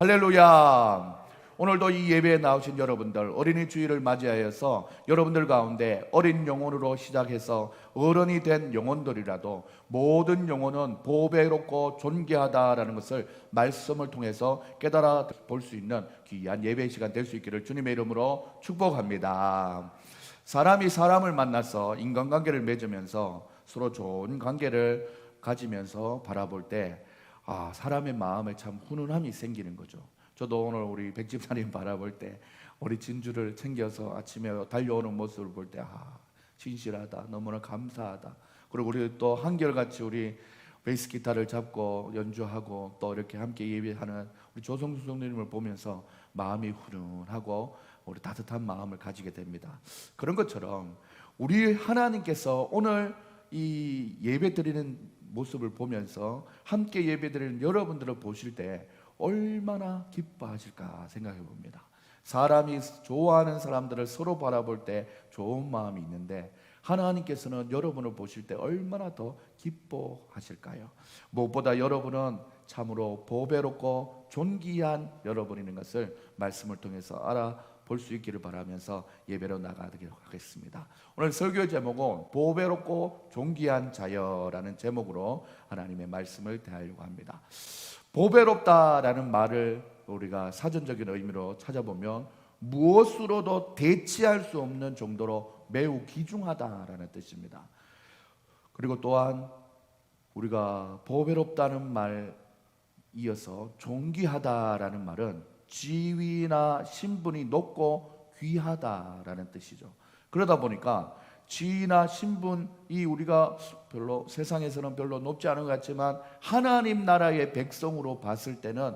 할렐루야. 오늘도 이 예배에 나오신 여러분들, 어린이 주일을 맞이하여서 여러분들 가운데 어린 영혼으로 시작해서 어른이 된 영혼들이라도 모든 영혼은 보배롭고 존귀하다라는 것을 말씀을 통해서 깨달아 볼 수 있는 귀한 예배 시간 될 수 있기를 주님의 이름으로 축복합니다. 사람이 사람을 만나서 인간관계를 맺으면서 서로 좋은 관계를 가지면서 바라볼 때 사람의 마음에 참 훈훈함이 생기는 거죠. 저도 오늘 우리 백집사님 바라볼 때 우리 진주를 챙겨서 아침에 달려오는 모습을 볼 때 진실하다, 너무나 감사하다. 그리고 우리 또 한결같이 우리 베이스 기타를 잡고 연주하고 또 이렇게 함께 예배하는 우리 조성수 성도님을 보면서 마음이 훈훈하고 우리 따뜻한 마음을 가지게 됩니다. 그런 것처럼 우리 하나님께서 오늘 이 예배 드리는 모습을 보면서 함께 예배드리는 여러분들을 보실 때 얼마나 기뻐하실까 생각해 봅니다. 사람이 좋아하는 사람들을 서로 바라볼 때 좋은 마음이 있는데 하나님께서는 여러분을 보실 때 얼마나 더 기뻐하실까요? 무엇보다 여러분은 참으로 보배롭고 존귀한 여러분이는 것을 말씀을 통해서 알아볼 수 있기를 바라면서 예배로 나가도록 하겠습니다. 오늘 설교 제목은 보배롭고 존귀한 자여라는 제목으로 하나님의 말씀을 대하려고 합니다. 보배롭다라는 말을 우리가 사전적인 의미로 찾아보면 무엇으로도 대치할 수 없는 정도로 매우 귀중하다라는 뜻입니다. 그리고 또한 우리가 보배롭다는 말 이어서 존귀하다라는 말은 지위나 신분이 높고 귀하다라는 뜻이죠. 그러다 보니까 지위나 신분이 우리가 별로 세상에서는 별로 높지 않은 것 같지만 하나님 나라의 백성으로 봤을 때는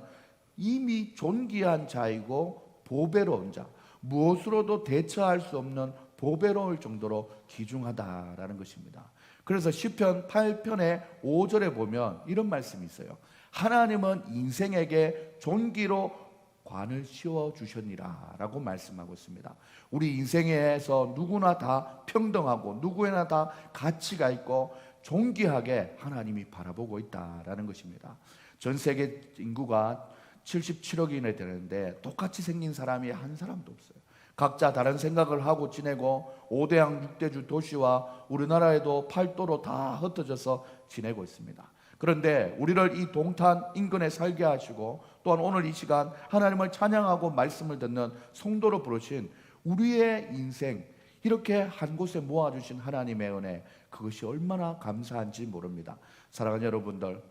이미 존귀한 자이고 보배로운 자, 무엇으로도 대처할 수 없는 보배로울 정도로 귀중하다라는 것입니다. 그래서 시편 8편의 5절에 보면 이런 말씀이 있어요. 하나님은 인생에게 존귀로 관을 씌워주셨니라 라고 말씀하고 있습니다. 우리 인생에서 누구나 다 평등하고 누구에나 다 가치가 있고 존귀하게 하나님이 바라보고 있다라는 것입니다. 전 세계 인구가 77억이나 되는데 똑같이 생긴 사람이 한 사람도 없어요. 각자 다른 생각을 하고 지내고 5대양 6대주 도시와 우리나라에도 팔도로 다 흩어져서 지내고 있습니다. 그런데 우리를 이 동탄 인근에 살게 하시고 또한 오늘 이 시간 하나님을 찬양하고 말씀을 듣는 성도로 부르신 우리의 인생, 이렇게 한 곳에 모아주신 하나님의 은혜, 그것이 얼마나 감사한지 모릅니다. 사랑하는 여러분들,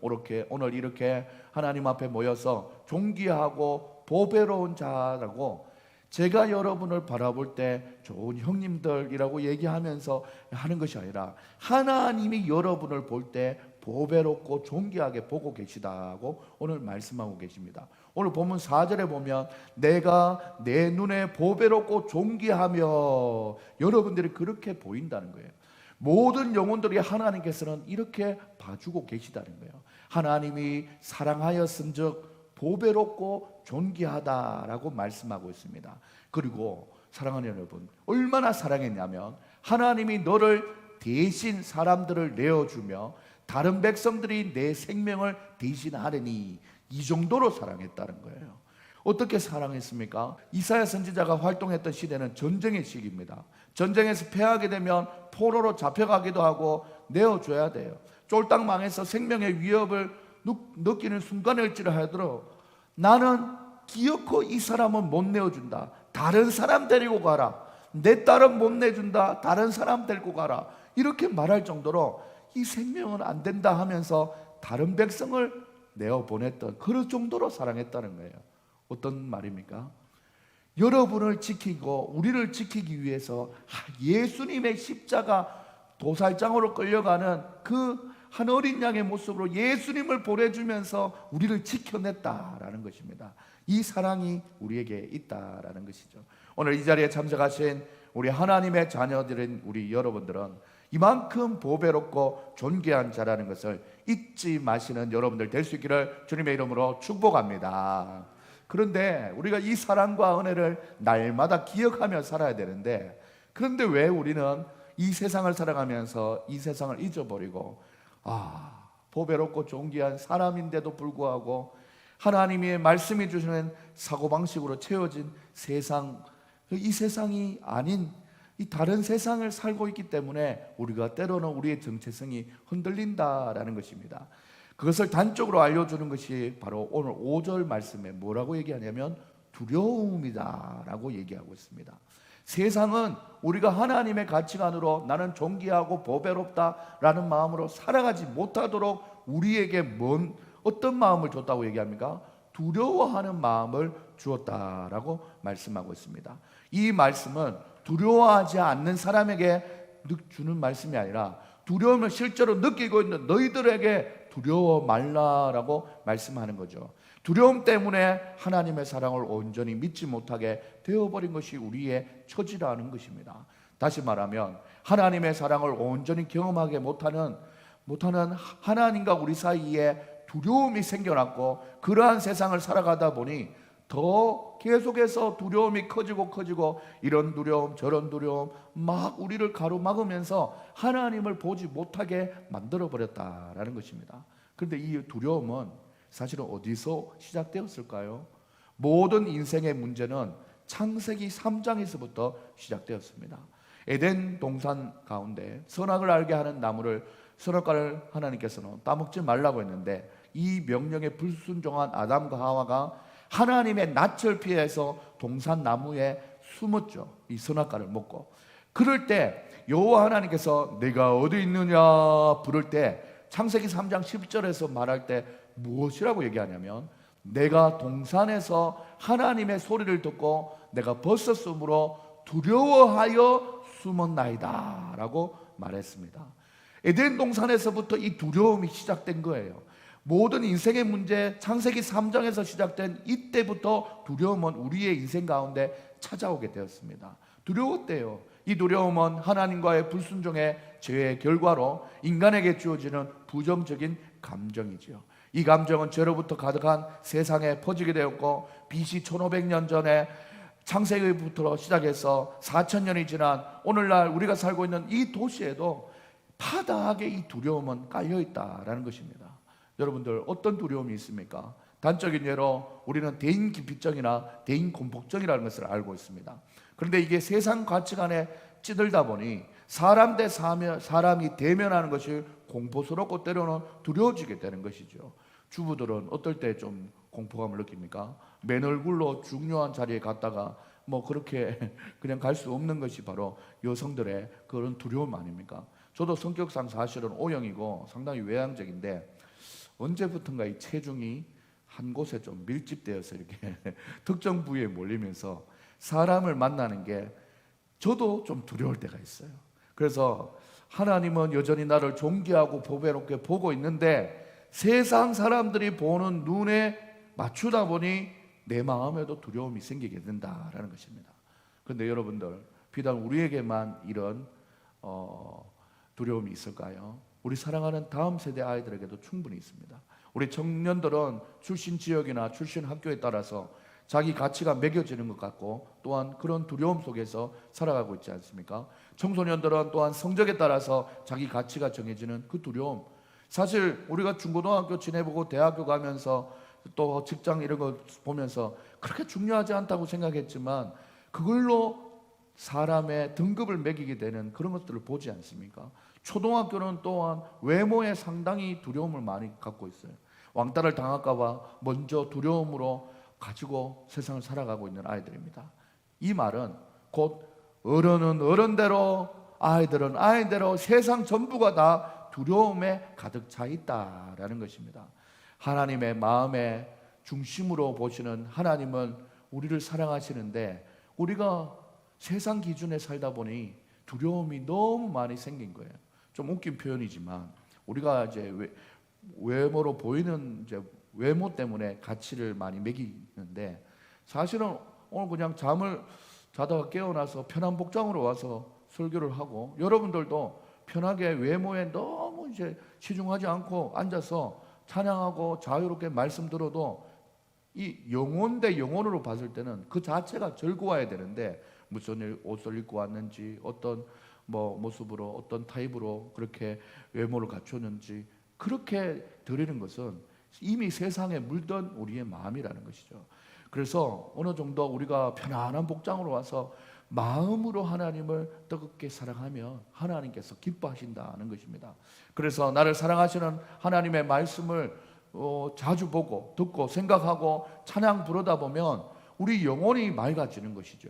오늘 이렇게 하나님 앞에 모여서 존귀하고 보배로운 자라고 제가 여러분을 바라볼 때 좋은 형님들이라고 얘기하면서 하는 것이 아니라 하나님이 여러분을 볼 때 보배롭고 존귀하게 보고 계시다고 오늘 말씀하고 계십니다. 오늘 본문 4절에 보면 내가 내 눈에 보배롭고 존귀하며, 여러분들이 그렇게 보인다는 거예요. 모든 영혼들이 하나님께서는 이렇게 봐주고 계시다는 거예요. 하나님이 사랑하였은즉 보배롭고 존귀하다라고 말씀하고 있습니다. 그리고 사랑하는 여러분, 얼마나 사랑했냐면 하나님이 너를 대신 사람들을 내어주며 다른 백성들이 내 생명을 대신하려니, 이 정도로 사랑했다는 거예요. 어떻게 사랑했습니까? 이사야 선지자가 활동했던 시대는 전쟁의 시기입니다. 전쟁에서 패하게 되면 포로로 잡혀가기도 하고 내어줘야 돼요. 쫄딱 망해서 생명의 위협을 느끼는 순간일지라도 나는 기어코 이 사람은 못 내어준다, 다른 사람 데리고 가라, 내 딸은 못 내준다, 다른 사람 데리고 가라, 이렇게 말할 정도로 이 생명은 안 된다 하면서 다른 백성을 내어보냈던, 그럴 정도로 사랑했다는 거예요. 어떤 말입니까? 여러분을 지키고 우리를 지키기 위해서 예수님의 십자가 도살장으로 끌려가는 그 한 어린 양의 모습으로 예수님을 보내주면서 우리를 지켜냈다라는 것입니다. 이 사랑이 우리에게 있다라는 것이죠. 오늘 이 자리에 참석하신 우리 하나님의 자녀들인 우리 여러분들은 이만큼 보배롭고 존귀한 자라는 것을 잊지 마시는 여러분들 될 수 있기를 주님의 이름으로 축복합니다. 그런데 우리가 이 사랑과 은혜를 날마다 기억하며 살아야 되는데, 그런데 왜 우리는 이 세상을 살아가면서 이 세상을 잊어버리고 보배롭고 존귀한 사람인데도 불구하고 하나님의 말씀이 주시는 사고방식으로 채워진 세상, 이 세상이 아닌 이 다른 세상을 살고 있기 때문에 우리가 때로는 우리의 정체성이 흔들린다라는 것입니다. 그것을 단적으로 알려주는 것이 바로 오늘 5절 말씀에 뭐라고 얘기하냐면 두려움이다 라고 얘기하고 있습니다. 세상은 우리가 하나님의 가치관으로 나는 존귀하고 보배롭다 라는 마음으로 살아가지 못하도록 우리에게 어떤 마음을 줬다고 얘기합니까? 두려워하는 마음을 주었다라고 말씀하고 있습니다. 이 말씀은 두려워하지 않는 사람에게 주는 말씀이 아니라 두려움을 실제로 느끼고 있는 너희들에게 두려워 말라라고 말씀하는 거죠. 두려움 때문에 하나님의 사랑을 온전히 믿지 못하게 되어버린 것이 우리의 처지라는 것입니다. 다시 말하면 하나님의 사랑을 온전히 경험하게 못하는 하나님과 우리 사이에 두려움이 생겨났고, 그러한 세상을 살아가다 보니 더 계속해서 두려움이 커지고 이런 두려움 저런 두려움 막 우리를 가로막으면서 하나님을 보지 못하게 만들어 버렸다라는 것입니다. 그런데 이 두려움은 사실은 어디서 시작되었을까요? 모든 인생의 문제는 창세기 3장에서부터 시작되었습니다. 에덴 동산 가운데 선악을 알게 하는 나무를, 선악과를 하나님께서는 따먹지 말라고 했는데 이 명령에 불순종한 아담과 하와가 하나님의 낯을 피해서 동산 나무에 숨었죠. 이 선악과를 먹고. 그럴 때 여호와 하나님께서 내가 어디 있느냐 부를 때 창세기 3장 10절에서 말할 때 무엇이라고 얘기하냐면 내가 동산에서 하나님의 소리를 듣고 내가 벗었으므로 두려워하여 숨었나이다 라고 말했습니다. 에덴 동산에서부터 이 두려움이 시작된 거예요. 모든 인생의 문제, 창세기 3장에서 시작된 이때부터 두려움은 우리의 인생 가운데 찾아오게 되었습니다. 두려웠대요. 이 두려움은 하나님과의 불순종의 죄의 결과로 인간에게 주어지는 부정적인 감정이죠. 이 감정은 죄로부터 가득한 세상에 퍼지게 되었고, BC 1500년 전에 창세기부터 시작해서 4000년이 지난 오늘날 우리가 살고 있는 이 도시에도 파다하게 이 두려움은 깔려있다라는 것입니다. 여러분들 어떤 두려움이 있습니까? 단적인 예로 우리는 대인기피증이나 대인공포증이라는 것을 알고 있습니다. 그런데 이게 세상 가치관에 찌들다 보니 사람 대 사람이 대면하는 것이 공포스럽고 때로는 두려워지게 되는 것이죠. 주부들은 어떨 때 좀 공포감을 느낍니까? 맨 얼굴로 중요한 자리에 갔다가 뭐 그렇게 그냥 갈 수 없는 것이 바로 여성들의 그런 두려움 아닙니까? 저도 성격상 사실은 O형이고 상당히 외향적인데 언제부턴가 이 체중이 한 곳에 좀 밀집되어서 이렇게 특정 부위에 몰리면서 사람을 만나는 게 저도 좀 두려울 때가 있어요. 그래서 하나님은 여전히 나를 존귀하고 보배롭게 보고 있는데 세상 사람들이 보는 눈에 맞추다 보니 내 마음에도 두려움이 생기게 된다라는 것입니다. 그런데 여러분들 비단 우리에게만 이런 두려움이 있을까요? 우리 사랑하는 다음 세대 아이들에게도 충분히 있습니다. 우리 청년들은 출신 지역이나 출신 학교에 따라서 자기 가치가 매겨지는 것 같고 또한 그런 두려움 속에서 살아가고 있지 않습니까? 청소년들은 또한 성적에 따라서 자기 가치가 정해지는 그 두려움. 사실 우리가 중고등학교 지내보고 대학교 가면서 또 직장 이런 거 보면서 그렇게 중요하지 않다고 생각했지만 그걸로 사람의 등급을 매기게 되는 그런 것들을 보지 않습니까? 초등학교는 또한 외모에 상당히 두려움을 많이 갖고 있어요. 왕따를 당할까 봐 먼저 두려움으로 가지고 세상을 살아가고 있는 아이들입니다. 이 말은 곧 어른은 어른대로 아이들은 아이대로 세상 전부가 다 두려움에 가득 차 있다라는 것입니다. 하나님의 마음의 중심으로 보시는 하나님은 우리를 사랑하시는데 우리가 세상 기준에 살다 보니 두려움이 너무 많이 생긴 거예요. 좀 웃긴 표현이지만 우리가 이제 외모로 보이는 이제 외모 때문에 가치를 많이 매기는데 사실은 오늘 그냥 잠을 자다가 깨어나서 편한 복장으로 와서 설교를 하고 여러분들도 편하게 외모에 너무 이제 치중하지 않고 앉아서 찬양하고 자유롭게 말씀 들어도 이 영혼 대 영혼으로 봤을 때는 그 자체가 즐거워야 되는데 무슨 옷을 입고 왔는지 어떤 뭐 모습으로 어떤 타입으로 그렇게 외모를 갖췄는지 그렇게 드리는 것은 이미 세상에 물든 우리의 마음이라는 것이죠. 그래서 어느 정도 우리가 편안한 복장으로 와서 마음으로 하나님을 뜨겁게 사랑하면 하나님께서 기뻐하신다는 것입니다. 그래서 나를 사랑하시는 하나님의 말씀을 자주 보고 듣고 생각하고 찬양 부르다 보면 우리 영혼이 맑아지는 것이죠.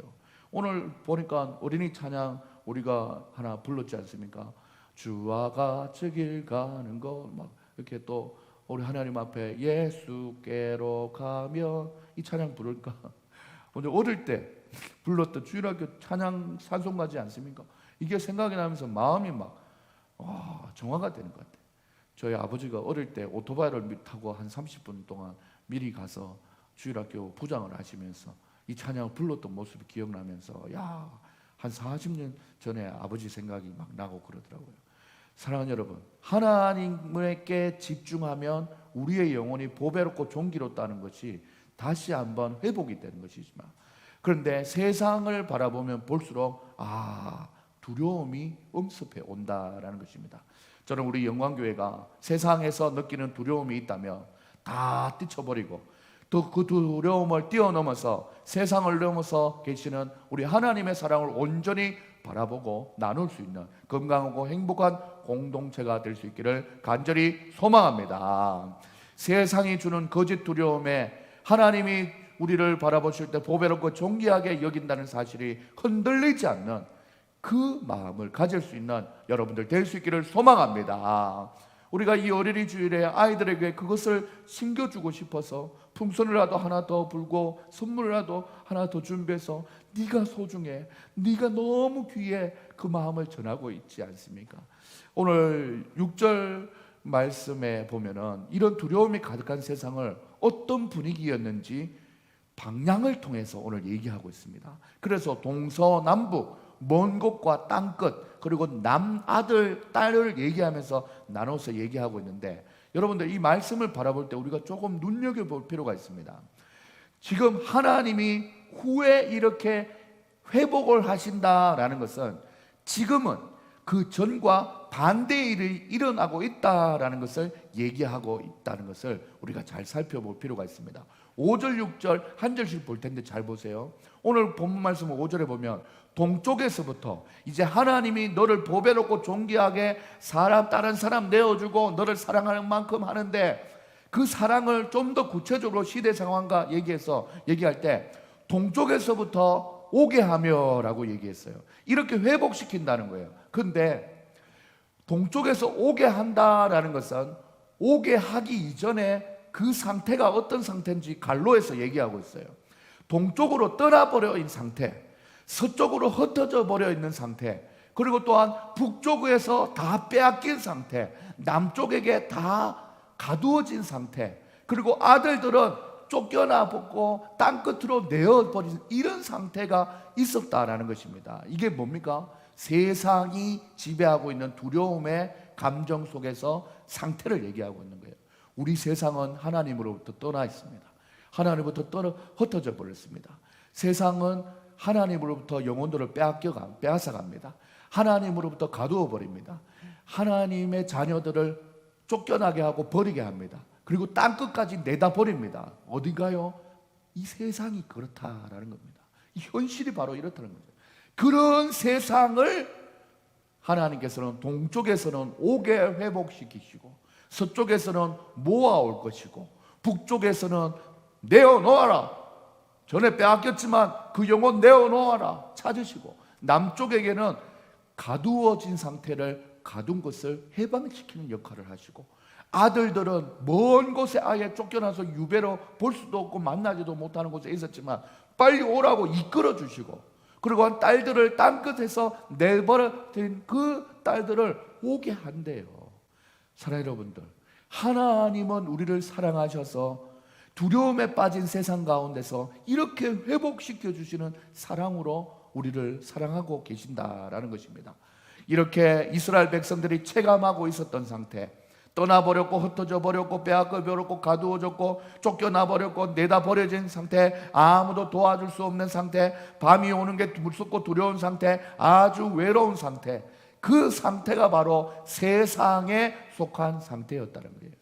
오늘 보니까 어린이 찬양 우리가 하나 불렀지 않습니까? 주와 같이 길 가는 것 막 이렇게 또 우리 하나님 앞에 예수께로 가면 이 찬양 부를까? 먼저 어릴 때 불렀던 주일학교 찬양 찬송가지 않습니까? 이게 생각이 나면서 마음이 막 정화가 되는 것 같아요. 저희 아버지가 어릴 때 오토바이를 타고 한 30분 동안 미리 가서 주일학교 부장을 하시면서 이 찬양을 불렀던 모습이 기억나면서 한 40년 전에 아버지 생각이 막 나고 그러더라고요. 사랑하는 여러분, 하나님께 집중하면 우리의 영혼이 보배롭고 존귀롭다는 것이 다시 한번 회복이 되는 것이지만, 그런데 세상을 바라보면 볼수록 두려움이 엄습해 온다라는 것입니다. 저는 우리 영광교회가 세상에서 느끼는 두려움이 있다면 다 뛰쳐버리고 또 그 두려움을 뛰어넘어서 세상을 넘어서 계시는 우리 하나님의 사랑을 온전히 바라보고 나눌 수 있는 건강하고 행복한 공동체가 될 수 있기를 간절히 소망합니다. 세상이 주는 거짓 두려움에 하나님이 우리를 바라보실 때 보배롭고 존귀하게 여긴다는 사실이 흔들리지 않는 그 마음을 가질 수 있는 여러분들 될 수 있기를 소망합니다. 우리가 이 어린이 주일에 아이들에게 그것을 심겨주고 싶어서 풍선이라도 하나 더 불고 선물이라도 하나 더 준비해서 네가 소중해, 네가 너무 귀해, 그 마음을 전하고 있지 않습니까? 오늘 6절 말씀에 보면은 이런 두려움이 가득한 세상을 어떤 분위기였는지 방향을 통해서 오늘 얘기하고 있습니다. 그래서 동서남북 먼 곳과 땅끝 그리고 남아들 딸을 얘기하면서 나눠서 얘기하고 있는데, 여러분들 이 말씀을 바라볼 때 우리가 조금 눈여겨볼 필요가 있습니다. 지금 하나님이 후에 이렇게 회복을 하신다라는 것은 지금은 그 전과 반대의 일이 일어나고 있다라는 것을 얘기하고 있다는 것을 우리가 잘 살펴볼 필요가 있습니다. 5절 6절 한 절씩 볼 텐데 잘 보세요. 오늘 본문 말씀 5절에 보면 동쪽에서부터 이제 하나님이 너를 보배롭고 존귀하게 다른 사람 내어주고 너를 사랑하는 만큼 하는데, 그 사랑을 좀 더 구체적으로 시대 상황과 얘기할 때 동쪽에서부터 오게 하며 라고 얘기했어요. 이렇게 회복시킨다는 거예요. 근데 동쪽에서 오게 한다라는 것은 오게 하기 이전에 그 상태가 어떤 상태인지 갈로에서 얘기하고 있어요. 동쪽으로 떠나버려 있는 상태, 서쪽으로 흩어져 버려 있는 상태, 그리고 또한 북쪽에서 다 빼앗긴 상태, 남쪽에게 다 가두어진 상태, 그리고 아들들은 쫓겨나 벗고 땅끝으로 내어버린 이런 상태가 있었다라는 것입니다. 이게 뭡니까? 세상이 지배하고 있는 두려움의 감정 속에서 상태를 얘기하고 있는 거예요. 우리 세상은 하나님으로부터 떠나 있습니다. 하나님으로부터 흩어져 버렸습니다. 세상은 하나님으로부터 영혼들을 빼앗아갑니다. 하나님으로부터 가두어 버립니다. 하나님의 자녀들을 쫓겨나게 하고 버리게 합니다. 그리고 땅끝까지 내다 버립니다. 어딘가요? 이 세상이 그렇다라는 겁니다. 이 현실이 바로 이렇다는 거죠. 그런 세상을 하나님께서는 동쪽에서는 오게 회복시키시고 서쪽에서는 모아올 것이고 북쪽에서는 내어놓아라, 전에 빼앗겼지만 그 영혼 내어놓아라 찾으시고, 남쪽에게는 가두어진 상태를 가둔 것을 해방시키는 역할을 하시고, 아들들은 먼 곳에 아예 쫓겨나서 유배로 볼 수도 없고 만나지도 못하는 곳에 있었지만 빨리 오라고 이끌어 주시고, 그리고 딸들을 땅끝에서 내버려진 그 딸들을 오게 한대요. 사랑하는 여러분들, 하나님은 우리를 사랑하셔서 두려움에 빠진 세상 가운데서 이렇게 회복시켜 주시는 사랑으로 우리를 사랑하고 계신다라는 것입니다. 이렇게 이스라엘 백성들이 체감하고 있었던 상태, 떠나버렸고 흩어져 버렸고 빼앗겨 버렸고 가두어졌고 쫓겨나 버렸고 내다 버려진 상태, 아무도 도와줄 수 없는 상태, 밤이 오는 게 무섭고 두려운 상태, 아주 외로운 상태, 그 상태가 바로 세상에 속한 상태였다는 거예요.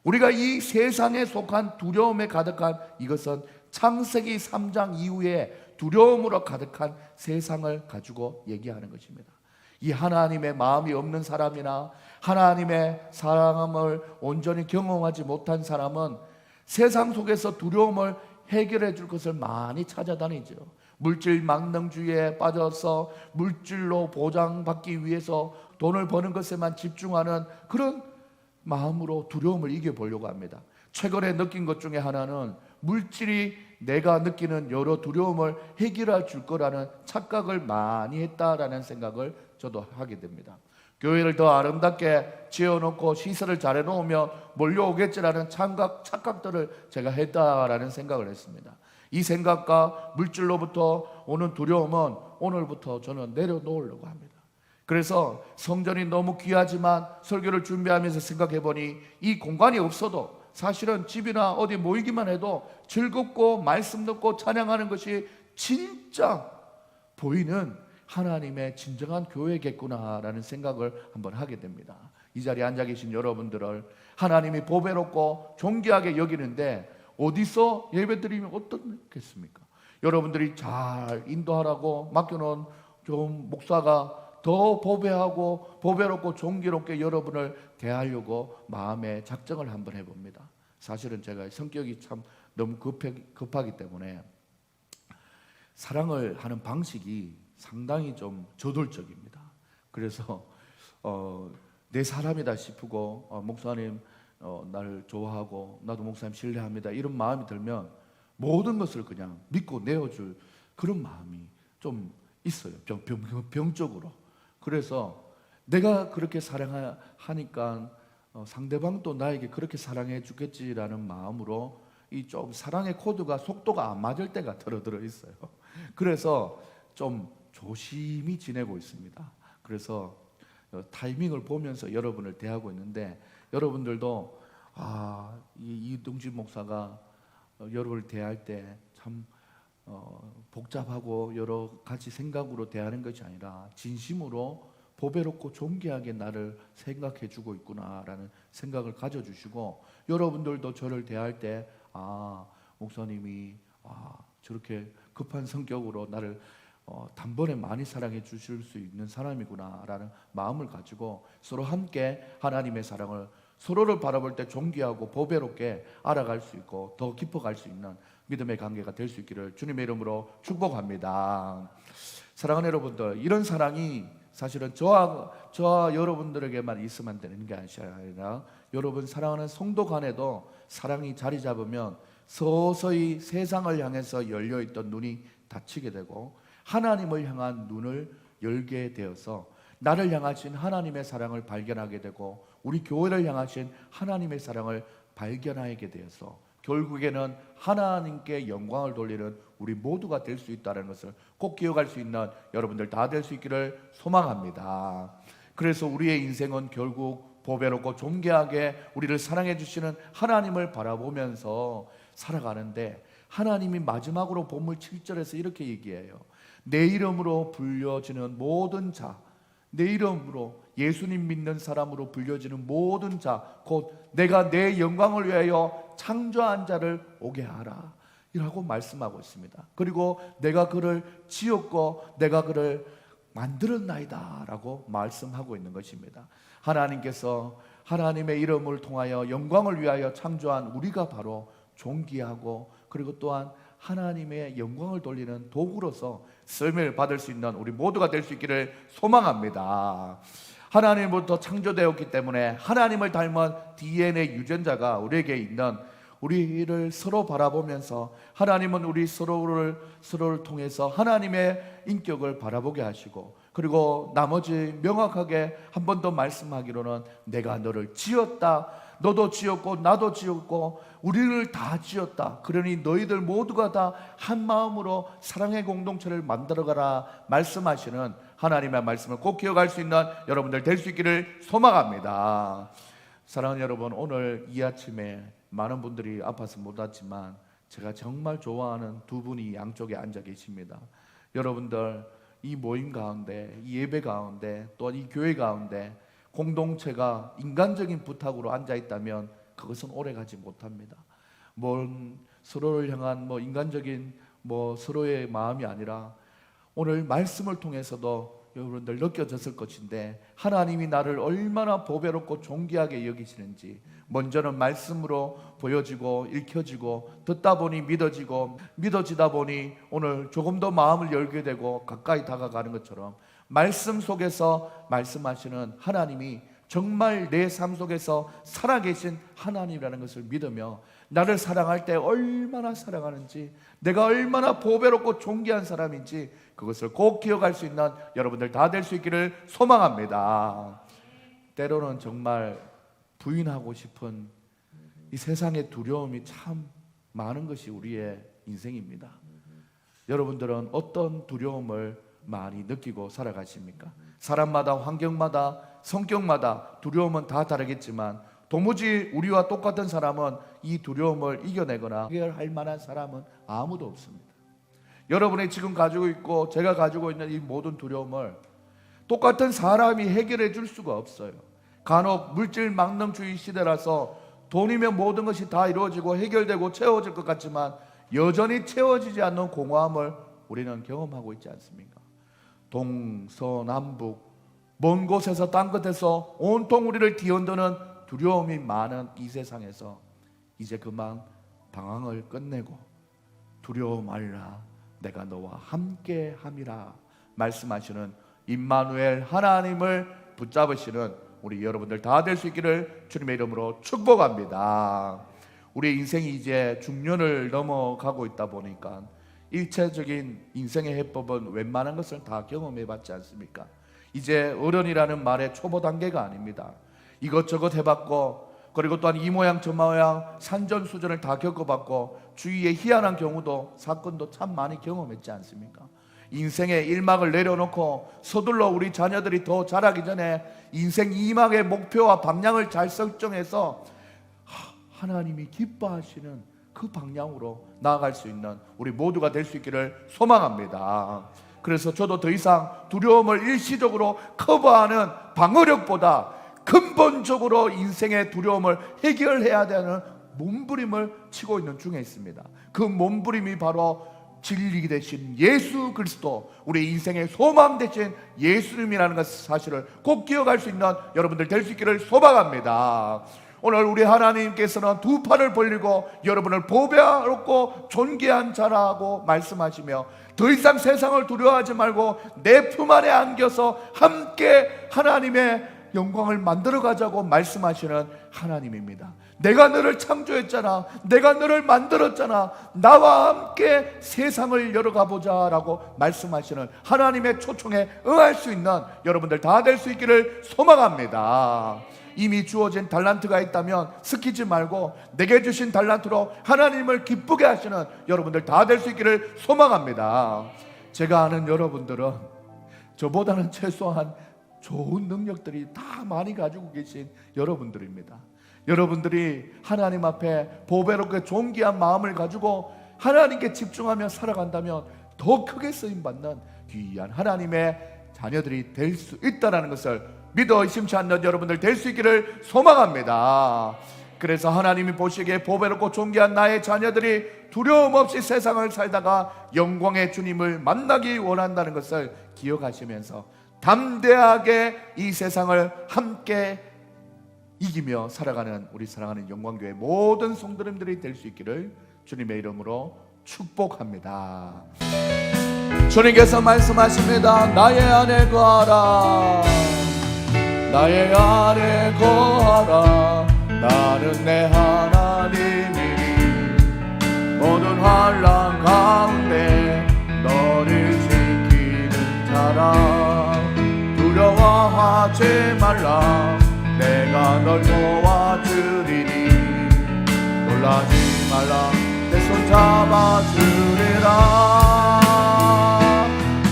우리가 이 세상에 속한 두려움에 가득한 이것은 창세기 3장 이후에 두려움으로 가득한 세상을 가지고 얘기하는 것입니다. 이 하나님의 마음이 없는 사람이나 하나님의 사랑을 온전히 경험하지 못한 사람은 세상 속에서 두려움을 해결해 줄 것을 많이 찾아다니죠. 물질 만능주의에 빠져서 물질로 보장받기 위해서 돈을 버는 것에만 집중하는 그런 마음으로 두려움을 이겨보려고 합니다. 최근에 느낀 것 중에 하나는 물질이 내가 느끼는 여러 두려움을 해결해 줄 거라는 착각을 많이 했다라는 생각을 저도 하게 됩니다. 교회를 더 아름답게 지어놓고 시설을 잘 해놓으면 몰려오겠지라는 착각들을 제가 했다라는 생각을 했습니다. 이 생각과 물질로부터 오는 두려움은 오늘부터 저는 내려놓으려고 합니다. 그래서 성전이 너무 귀하지만 설교를 준비하면서 생각해 보니 이 공간이 없어도 사실은 집이나 어디 모이기만 해도 즐겁고 말씀 듣고 찬양하는 것이 진짜 보이는 하나님의 진정한 교회겠구나라는 생각을 한번 하게 됩니다. 이 자리에 앉아 계신 여러분들을 하나님이 보배롭고 존귀하게 여기는데 어디서 예배드리면 어떻겠습니까? 여러분들이 잘 인도하라고 맡겨놓은 좀 목사가 더 보배하고 보배롭고 존귀롭게 여러분을 대하려고 마음의 작정을 한번 해봅니다. 사실은 제가 성격이 참 너무 급하기 때문에 사랑을 하는 방식이 상당히 좀 저돌적입니다. 그래서 내 사람이다 싶고 목사님 나를 좋아하고 나도 목사님 신뢰합니다 이런 마음이 들면 모든 것을 그냥 믿고 내어줄 그런 마음이 좀 있어요. 병적으로. 그래서 내가 그렇게 사랑하니까 상대방도 나에게 그렇게 사랑해 주겠지라는 마음으로 이 좀 사랑의 코드가 속도가 안 맞을 때가 들어 있어요. 그래서 좀 조심히 지내고 있습니다. 그래서 타이밍을 보면서 여러분을 대하고 있는데 여러분들도 이동진 목사가 여러분을 대할 때 참 복잡하고 여러 가지 생각으로 대하는 것이 아니라 진심으로 보배롭고 존귀하게 나를 생각해 주고 있구나라는 생각을 가져주시고 여러분들도 저를 대할 때 목사님이 저렇게 급한 성격으로 나를 단번에 많이 사랑해 주실 수 있는 사람이구나라는 마음을 가지고 서로 함께 하나님의 사랑을 서로를 바라볼 때 존귀하고 보배롭게 알아갈 수 있고 더 깊어갈 수 있는 믿음의 관계가 될 수 있기를 주님의 이름으로 축복합니다. 사랑하는 여러분들, 이런 사랑이 사실은 저와 여러분들에게만 있으면 되는 게 아니라 여러분 사랑하는 성도 간에도 사랑이 자리 잡으면 서서히 세상을 향해서 열려있던 눈이 닫히게 되고 하나님을 향한 눈을 열게 되어서 나를 향하신 하나님의 사랑을 발견하게 되고 우리 교회를 향하신 하나님의 사랑을 발견하게 되어서 결국에는 하나님께 영광을 돌리는 우리 모두가 될 수 있다는 것을 꼭 기억할 수 있는 여러분들 다 될 수 있기를 소망합니다. 그래서 우리의 인생은 결국 보배롭고 존귀하게 우리를 사랑해 주시는 하나님을 바라보면서 살아가는데 하나님이 마지막으로 본문 7절에서 이렇게 얘기해요. 내 이름으로 불려지는 모든 자, 내 이름으로 예수님 믿는 사람으로 불려지는 모든 자, 곧 내가 내 영광을 위하여 창조한 자를 오게 하라 이라고 말씀하고 있습니다. 그리고 내가 그를 지었고 내가 그를 만들었나이다 라고 말씀하고 있는 것입니다. 하나님께서 하나님의 이름을 통하여 영광을 위하여 창조한 우리가 바로 존귀하고 그리고 또한 하나님의 영광을 돌리는 도구로서 쓰임을 받을 수 있는 우리 모두가 될 수 있기를 소망합니다. 하나님부터 창조되었기 때문에 하나님을 닮은 DNA 유전자가 우리에게 있는 우리를 서로 바라보면서 하나님은 우리 서로를 통해서 하나님의 인격을 바라보게 하시고 그리고 나머지 명확하게 한 번 더 말씀하기로는 내가 너를 지었다 너도 지었고 나도 지었고 우리를 다 지었다 그러니 너희들 모두가 다 한 마음으로 사랑의 공동체를 만들어가라 말씀하시는 하나님의 말씀을 꼭 기억할 수 있는 여러분들 될 수 있기를 소망합니다. 사랑하는 여러분, 오늘 이 아침에 많은 분들이 아파서 못 왔지만 제가 정말 좋아하는 두 분이 양쪽에 앉아 계십니다. 여러분들 이 모임 가운데 이 예배 가운데 또한 이 교회 가운데 공동체가 인간적인 부탁으로 앉아 있다면 그것은 오래가지 못합니다. 서로를 향한 인간적인 서로의 마음이 아니라 오늘 말씀을 통해서도 여러분들 느껴졌을 것인데, 하나님이 나를 얼마나 보배롭고 존귀하게 여기시는지 먼저는 말씀으로 보여지고 읽혀지고 듣다 보니 믿어지다 보니 오늘 조금 더 마음을 열게 되고 가까이 다가가는 것처럼 말씀 속에서 말씀하시는 하나님이 정말 내 삶 속에서 살아계신 하나님이라는 것을 믿으며 나를 사랑할 때 얼마나 사랑하는지, 내가 얼마나 보배롭고 존귀한 사람인지 그것을 꼭 기억할 수 있는 여러분들 다 될 수 있기를 소망합니다. 때로는 정말 부인하고 싶은 이 세상의 두려움이 참 많은 것이 우리의 인생입니다. 여러분들은 어떤 두려움을 많이 느끼고 살아가십니까? 사람마다, 환경마다, 성격마다 두려움은 다 다르겠지만 도무지 우리와 똑같은 사람은 이 두려움을 이겨내거나 해결할 만한 사람은 아무도 없습니다. 여러분이 지금 가지고 있고 제가 가지고 있는 이 모든 두려움을 똑같은 사람이 해결해 줄 수가 없어요. 간혹 물질 망명주의 시대라서 돈이면 모든 것이 다 이루어지고 해결되고 채워질 것 같지만 여전히 채워지지 않는 공허함을 우리는 경험하고 있지 않습니까? 동서남북 먼 곳에서 땅 끝에서 온통 우리를 뒤흔드는 두려움이 많은 이 세상에서 이제 그만 방황을 끝내고 두려워 말라, 내가 너와 함께 함이라 말씀하시는 임마누엘 하나님을 붙잡으시는 우리 여러분들 다 될 수 있기를 주님의 이름으로 축복합니다. 우리 인생이 이제 중년을 넘어가고 있다 보니까 일체적인 인생의 해법은 웬만한 것을 다 경험해 봤지 않습니까? 이제 어른이라는 말의 초보 단계가 아닙니다. 이것저것 해봤고, 그리고 또한 이 모양 저 모양 산전수전을 다 겪어봤고, 주위의 희한한 경우도 사건도 참 많이 경험했지 않습니까? 인생의 1막을 내려놓고 서둘러 우리 자녀들이 더 자라기 전에 인생 2막의 목표와 방향을 잘 설정해서 하나님이 기뻐하시는 그 방향으로 나아갈 수 있는 우리 모두가 될 수 있기를 소망합니다. 그래서 저도 더 이상 두려움을 일시적으로 커버하는 방어력보다 근본적으로 인생의 두려움을 해결해야 되는 몸부림을 치고 있는 중에 있습니다. 그 몸부림이 바로 진리 되신 예수 그리스도, 우리 인생의 소망 되신 예수님이라는 것 사실을 꼭 기억할 수 있는 여러분들 될 수 있기를 소망합니다. 오늘 우리 하나님께서는 두 팔을 벌리고 여러분을 보배롭고 존귀한 자라고 말씀하시며 더 이상 세상을 두려워하지 말고 내 품 안에 안겨서 함께 하나님의 영광을 만들어 가자고 말씀하시는 하나님입니다. 내가 너를 창조했잖아, 내가 너를 만들었잖아, 나와 함께 세상을 열어가 보자 라고 말씀하시는 하나님의 초청에 응할 수 있는 여러분들 다 될 수 있기를 소망합니다. 이미 주어진 달란트가 있다면 스키지 말고 내게 주신 달란트로 하나님을 기쁘게 하시는 여러분들 다 될 수 있기를 소망합니다. 제가 아는 여러분들은 저보다는 최소한 좋은 능력들이 다 많이 가지고 계신 여러분들입니다. 여러분들이 하나님 앞에 보배롭게 존귀한 마음을 가지고 하나님께 집중하며 살아간다면 더 크게 쓰임받는 귀한 하나님의 자녀들이 될 수 있다는 것을 믿어 의심치 않는 여러분들 될 수 있기를 소망합니다. 그래서 하나님이 보시기에 보배롭고 존귀한 나의 자녀들이 두려움 없이 세상을 살다가 영광의 주님을 만나기 원한다는 것을 기억하시면서 담대하게 이 세상을 함께 이기며 살아가는 우리 사랑하는 영광교회 모든 성도님들이 될 수 있기를 주님의 이름으로 축복합니다. 주님께서 말씀하십니다. 나의 안에 거하라, 나의 안에 거하라. 나는 내 하나님이니 모든 환난 가운데 너를 지키는 자라. 두려워하지 말라, 내가 널 도와주리니. 놀라지 말라, 내 손 잡아주리라.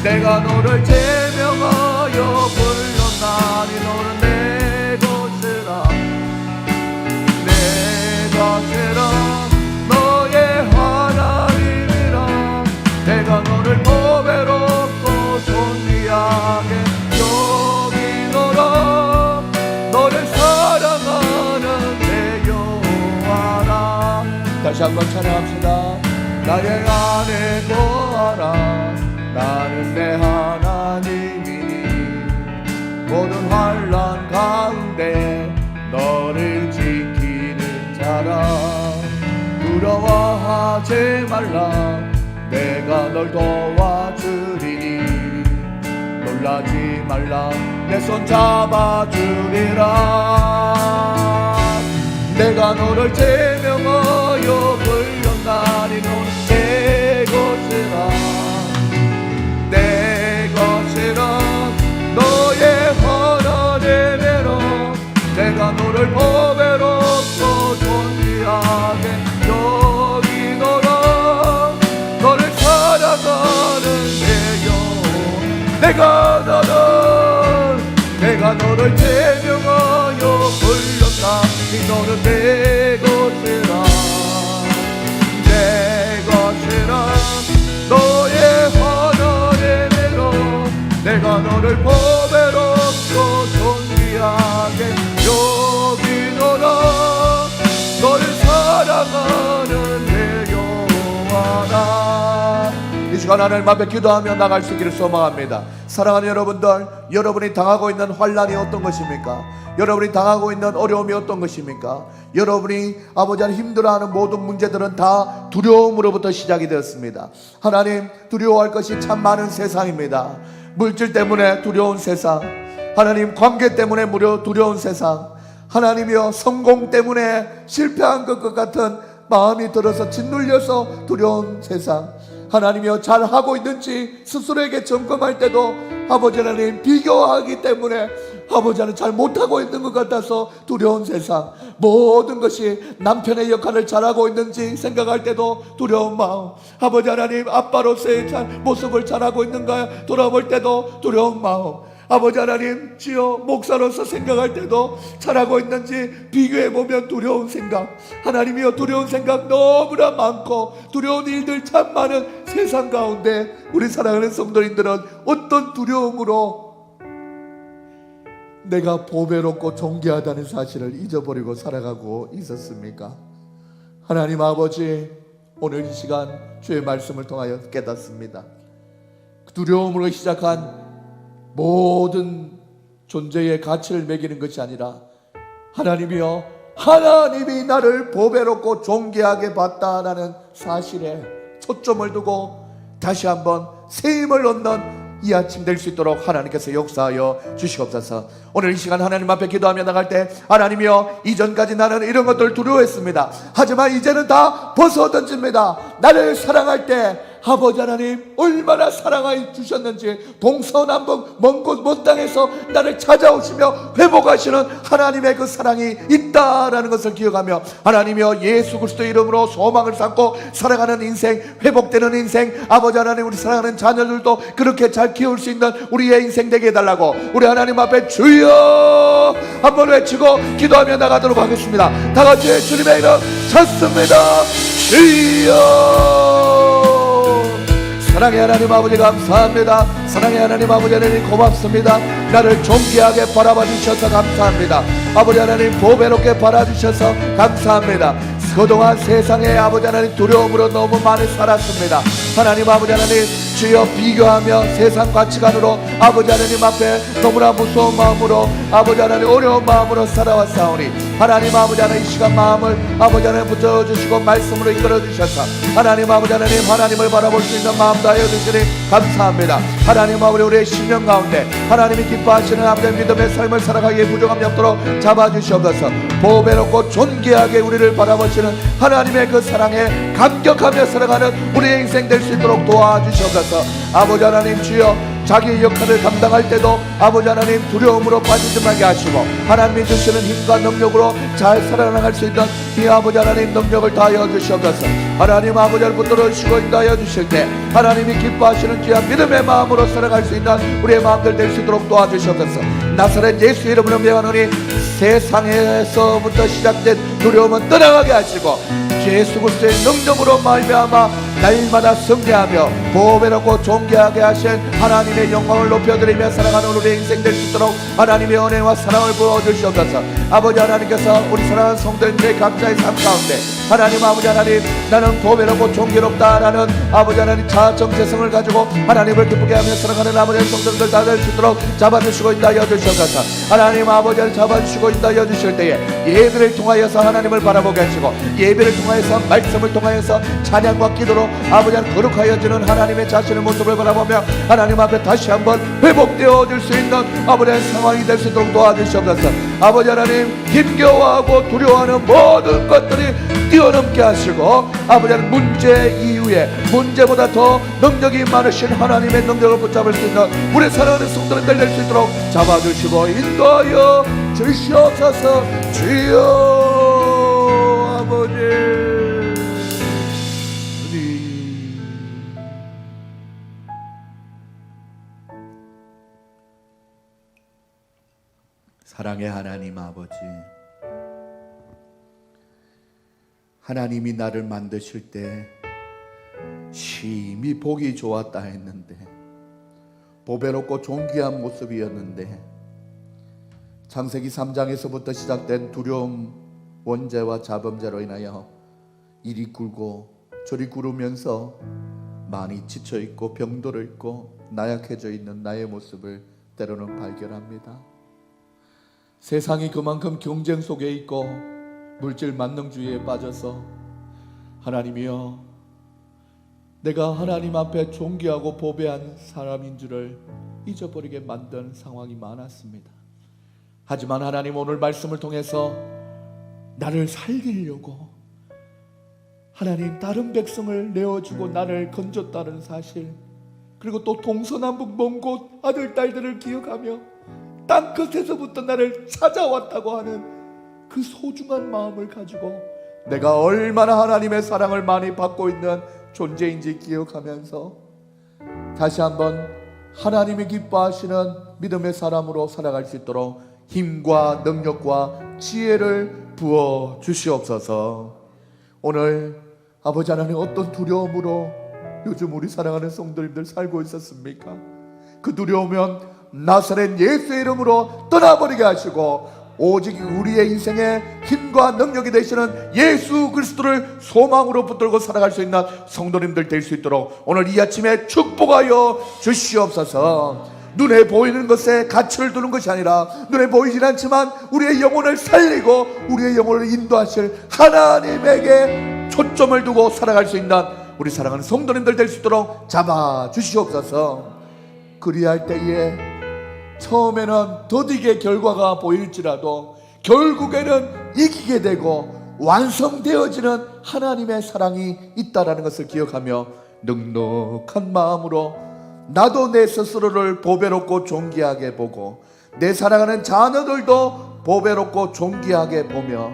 내가 너를 제명하여 불렀나니 너는 내 것이라, 내 것이라, 너의 하나님이라. 내가 너를 보배롭고 존귀하게 여기노라. 너를 사랑하는 내 영혼 다시 한번 찬양합시다. 나의 안에 거하라. 나는 내 하나님이니 모든 환난 가운데 너를 지키는 자라. 두려워하지 말라. 내가 널 도와주리니 놀라지 말라. 내 손 잡아주리라. 내가 너를 제명하여 불렀나니 너는 내 것이라. 내 것이라. 너의 하나님이라. 내가 너를 보배롭고 존귀하게 여기노라. 너를 사랑하는 내 영혼. 내가 너를 제명하여 불렀나니 너는 내 것이라. 내 것이라. 너의 하나님이라. 내가 너를 보배롭고 존귀하게 여기노라. 너를 사랑하는 내 여호와라. 이 시간 하나님 앞에 기도하며 나갈 수 있기를 소망합니다. 사랑하는 여러분들, 여러분이 당하고 있는 환난이 어떤 것입니까? 여러분이 당하고 있는 어려움이 어떤 것입니까? 여러분이 아버지 하나님 힘들어하는 모든 문제들은 다 두려움으로부터 시작이 되었습니다. 하나님, 두려워할 것이 참 많은 세상입니다. 물질 때문에 두려운 세상, 하나님 관계 때문에 두려운 세상, 하나님이여 성공 때문에 실패한 것 같은 마음이 들어서 짓눌려서 두려운 세상, 하나님이여 잘하고 있는지 스스로에게 점검할 때도 아버지 하나님 비교하기 때문에 아버지 하나님 잘 못하고 있는 것 같아서 두려운 세상, 모든 것이 남편의 역할을 잘하고 있는지 생각할 때도 두려운 마음, 아버지 하나님 아빠로서의 모습을 잘하고 있는가 돌아볼 때도 두려운 마음, 아버지 하나님 주여 목사로서 생각할 때도 잘하고 있는지 비교해보면 두려운 생각, 하나님이여 두려운 생각 너무나 많고 두려운 일들 참 많은 세상 가운데 우리 사랑하는 성도님들은 어떤 두려움으로 내가 보배롭고 존귀하다는 사실을 잊어버리고 살아가고 있었습니까? 하나님 아버지, 오늘 이 시간 주의 말씀을 통하여 깨닫습니다. 두려움으로 시작한 모든 존재의 가치를 매기는 것이 아니라 하나님이여 하나님이 나를 보배롭고 존귀하게 봤다라는 사실에 초점을 두고 다시 한번 새 힘을 얻는 이 아침 될 수 있도록 하나님께서 역사하여 주시옵소서. 오늘 이 시간 하나님 앞에 기도하며 나갈 때 하나님이여 이전까지 나는 이런 것들을 두려워했습니다. 하지만 이제는 다 벗어던집니다. 나를 사랑할 때 아버지 하나님 얼마나 사랑하여 주셨는지 동서남북 먼 곳 먼 땅에서 나를 찾아오시며 회복하시는 하나님의 그 사랑이 있다라는 것을 기억하며 하나님이여 예수 그리스도 이름으로 소망을 삼고 살아가는 인생, 회복되는 인생, 아버지 하나님 우리 사랑하는 자녀들도 그렇게 잘 키울 수 있는 우리의 인생 되게 해달라고 우리 하나님 앞에 주여 한번 외치고 기도하며 나가도록 하겠습니다. 다같이 주님의 이름 찾습니다. 주여. 사랑의 하나님 아버지 감사합니다. 사랑의 하나님 아버지 하나님 고맙습니다. 나를 존귀하게 바라봐 주셔서 감사합니다. 아버지 하나님 보배롭게 바라주셔서 감사합니다. 그동안 세상에 아버지 하나님 두려움으로 너무 많이 살았습니다. 하나님 아버지 하나님 주여 비교하며 세상 가치관으로 아버지 하나님 앞에 너무나 무서운 마음으로 아버지 하나님 어려운 마음으로 살아왔사오니 하나님 아버지 하나님 이 시간 마음을 아버지 하나님 붙여주시고 말씀으로 이끌어주셔서 하나님 아버지 하나님 하나님을 바라볼 수 있는 마음 다하여 주시니 감사합니다. 하나님 아버지 우리의 심령 가운데 하나님이 기뻐하시는 아버지의 믿음의 삶을 살아가기에 부족함이 없도록 잡아주시옵소서. 보배롭고 존귀하게 우리를 바라보시는 하나님의 그 사랑에 감격하며 살아가는 우리의 인생 될 수 있도록 도와주시옵소서. 아버지 하나님 주여 자기의 역할을 감당할 때도 아버지 하나님 두려움으로 빠지지 말게 하시고 하나님이 주시는 힘과 능력으로 잘 살아나갈 수 있는 이 아버지 하나님 능력을 다하여 주시옵소서. 하나님 아버지를 붙들어 주시고 인도하여 주실 때 하나님이 기뻐하시는 귀한 믿음의 마음으로 살아갈 수 있는 우리의 마음들 될 수 있도록 도와주시옵소서. 나사렛 예수 이름으로 명하노니 세상에서부터 시작된 두려움은 떠나가게 하시고 예수 그리스도의 능력으로 말미암아 날마다 승리하며 보배롭고 존귀하게 하신 하나님의 영광을 높여드리며 살아가는 우리의 인생 될 수 있도록 하나님의 은혜와 사랑을 부어주시옵소서. 아버지 하나님께서 우리 사랑하는 성도님들의 각자의 삶 가운데 하나님 아버지 하나님, 나는 보배롭고 존귀롭다라는 아버지 하나님 자정체성을 가지고 하나님을 기쁘게 하며 살아가는 아버지 성도들 다 될 수 있도록 잡아주시고 있다 여주시옵소서. 하나님 아버지를 잡아주시고 있다 여주실 때에 예배를 통하여서 하나님을 바라보게 하시고 예배를 통하여서 말씀을 통하여서 찬양과 기도로 아버지 하나님 거룩하여지는 하나님의 자신의 모습을 바라보며 하나님 앞에 다시 한번 회복되어질 수 있는 아버지 하나님 상황이 될 수 있도록 도와주시옵소서. 아버지 하나님, 힘겨워하고 두려워하는 모든 것들이 뛰어넘게 하시고 아버지 하나님, 문제 이후에 문제보다 더 능력이 많으신 하나님의 능력을 붙잡을 수 있는 우리 사랑하는 성도님들 될 수 있도록 잡아주시고 인도하여 주시옵소서. 주여 아버지, 사랑의 하나님 아버지, 하나님이 나를 만드실 때 심히 보기 좋았다 했는데 보배롭고 존귀한 모습이었는데 창세기 3장에서부터 시작된 두려움, 원죄와 자범죄로 인하여 이리 굴고 저리 구르면서 많이 지쳐있고 병들어 있고 나약해져 있는 나의 모습을 때로는 발견합니다. 세상이 그만큼 경쟁 속에 있고 물질 만능주의에 빠져서 하나님이여, 내가 하나님 앞에 존귀하고 보배한 사람인 줄을 잊어버리게 만든 상황이 많았습니다. 하지만 하나님, 오늘 말씀을 통해서 나를 살리려고 하나님 다른 백성을 내어주고 나를 건졌다는 사실, 그리고 또 동서남북 먼 곳 아들 딸들을 기억하며 땅끝에서부터 나를 찾아왔다고 하는 그 소중한 마음을 가지고 내가 얼마나 하나님의 사랑을 많이 받고 있는 존재인지 기억하면서 다시 한번 하나님이 기뻐하시는 믿음의 사람으로 살아갈 수 있도록 힘과 능력과 지혜를 부어 주시옵소서. 오늘 아버지 하나님, 어떤 두려움으로 요즘 우리 사랑하는 성도님들 살고 있었습니까? 그 두려우면 나사렛 예수의 이름으로 떠나버리게 하시고 오직 우리의 인생의 힘과 능력이 되시는 예수 그리스도를 소망으로 붙들고 살아갈 수 있는 성도님들 될 수 있도록 오늘 이 아침에 축복하여 주시옵소서. 눈에 보이는 것에 가치를 두는 것이 아니라 눈에 보이진 않지만 우리의 영혼을 살리고 우리의 영혼을 인도하실 하나님에게 초점을 두고 살아갈 수 있는 우리 사랑하는 성도님들 될 수 있도록 잡아 주시옵소서. 그리할 때에 처음에는 더디게 결과가 보일지라도 결국에는 이기게 되고 완성되어지는 하나님의 사랑이 있다라는 것을 기억하며 넉넉한 마음으로 나도 내 스스로를 보배롭고 존귀하게 보고 내 사랑하는 자녀들도 보배롭고 존귀하게 보며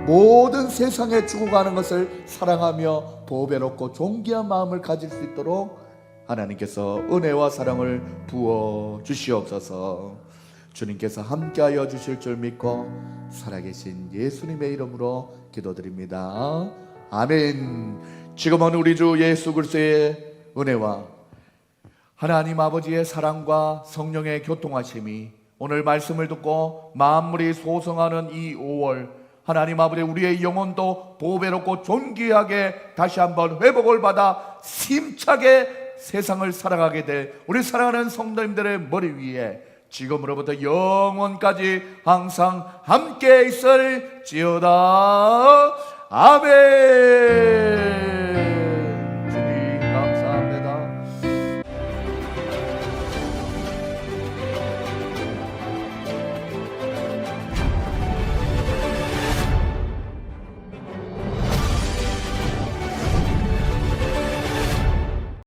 모든 세상에 죽어가는 것을 사랑하며 보배롭고 존귀한 마음을 가질 수 있도록 하나님께서 은혜와 사랑을 부어 주시옵소서. 주님께서 함께하여 주실 줄 믿고 살아계신 예수님의 이름으로 기도드립니다. 아멘. 지금은 우리 주 예수 그리스도의 은혜와 하나님 아버지의 사랑과 성령의 교통하심이 오늘 말씀을 듣고 만물이 소성하는 이 5월 하나님 아버지, 우리의 영혼도 보배롭고 존귀하게 다시 한번 회복을 받아 힘차게 세상을 살아가게 될 우리 사랑하는 성도님들의 머리 위에 지금으로부터 영원까지 항상 함께 있을지어다. 아멘.